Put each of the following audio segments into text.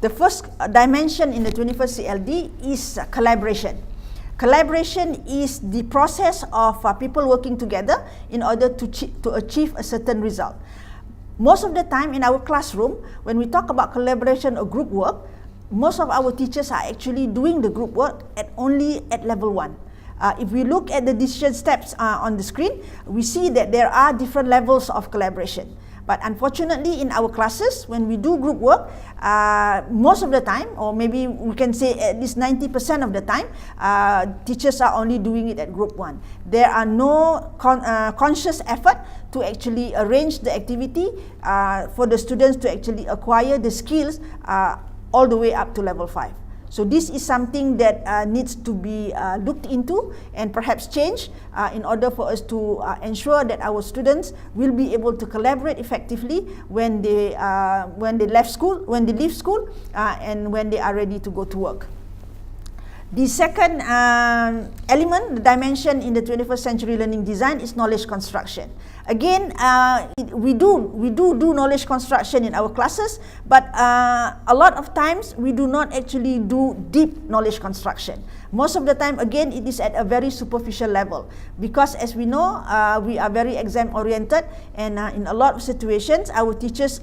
The first dimension in the 21st CLD is collaboration. Collaboration is the process of people working together in order to achieve a certain result. Most of the time in our classroom, when we talk about collaboration or group work, most of our teachers are actually doing the group work only at level 1. If we look at the decision steps on the screen, we see that there are different levels of collaboration. But unfortunately, in our classes, when we do group work, most of the time, or maybe we can say at least 90% of the time, teachers are only doing it at group 1. There are no conscious effort to actually arrange the activity for the students to actually acquire the skills all the way up to level 5. So this is something that needs to be looked into and perhaps changed in order for us to ensure that our students will be able to collaborate effectively when they leave school, and when they are ready to go to work. The second element, the dimension in the 21st century learning design is knowledge construction. Again, we do knowledge construction in our classes, but a lot of times we do not actually do deep knowledge construction. Most of the time, again, it is at a very superficial level, because as we know, we are very exam oriented, and in a lot of situations, our teachers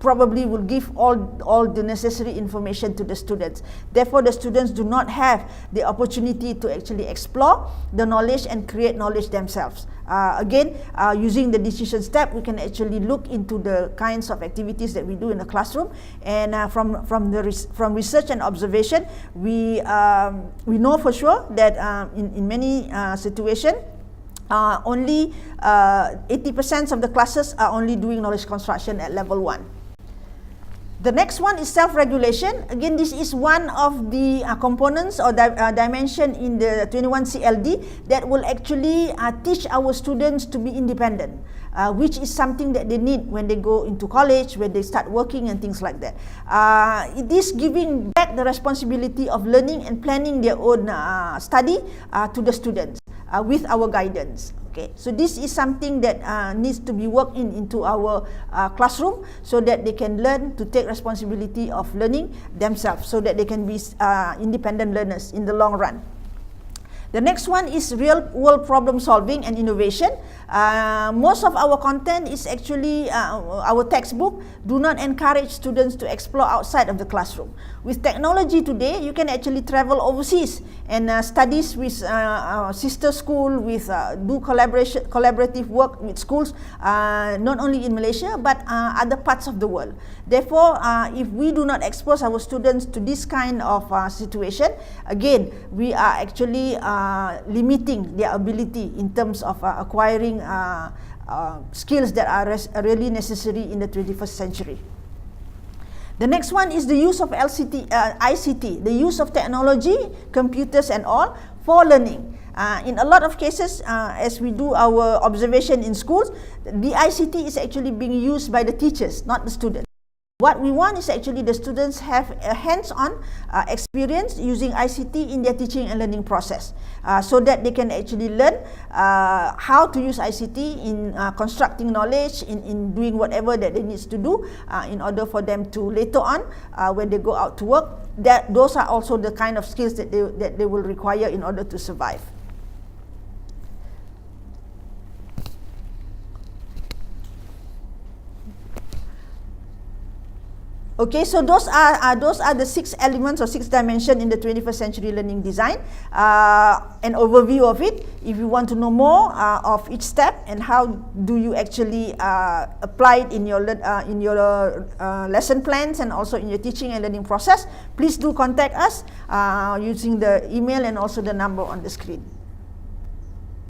probably will give all the necessary information to the students. Therefore, the students do not have the opportunity to actually explore the knowledge and create knowledge themselves. Again, using the decision step, we can actually look into the kinds of activities that we do in the classroom, and from research and observation, we know for sure that in many situations, only 80% of the classes are only doing knowledge construction at level 1. The next one is self-regulation. Again, this is one of the components or dimension in the 21 CLD that will actually teach our students to be independent, which is something that they need when they go into college, when they start working and things like that. It is giving back the responsibility of learning and planning their own study to the students with our guidance. Okay, so this is something that needs to be worked into our classroom, so that they can learn to take responsibility of learning themselves, so that they can be independent learners in the long run. The next one is real-world problem solving and innovation. Most of our content is actually our textbook do not encourage students to explore outside of the classroom. With technology today, you can actually travel overseas and studies with sister school, do collaborative work with schools, not only in Malaysia but other parts of the world. Therefore, if we do not expose our students to this kind of situation, again, we are actually limiting their ability in terms of acquiring skills that are really necessary in the 21st century. The next one is the use of ICT, the use of technology, computers and all for learning. In a lot of cases, as we do our observation in schools, the ICT is actually being used by the teachers, not the students. What we want is actually the students have a hands-on experience using ICT in their teaching and learning process, so that they can actually learn how to use ICT in constructing knowledge, in doing whatever that they need to do in order for them to later on, when they go out to work, those are also the kind of skills that they will require in order to survive. Okay, so those are the 6 elements or 6 dimensions in the 21st century learning design. An overview of it. If you want to know more of each step and how do you actually apply it in your lesson plans and also in your teaching and learning process, please do contact us using the email and also the number on the screen.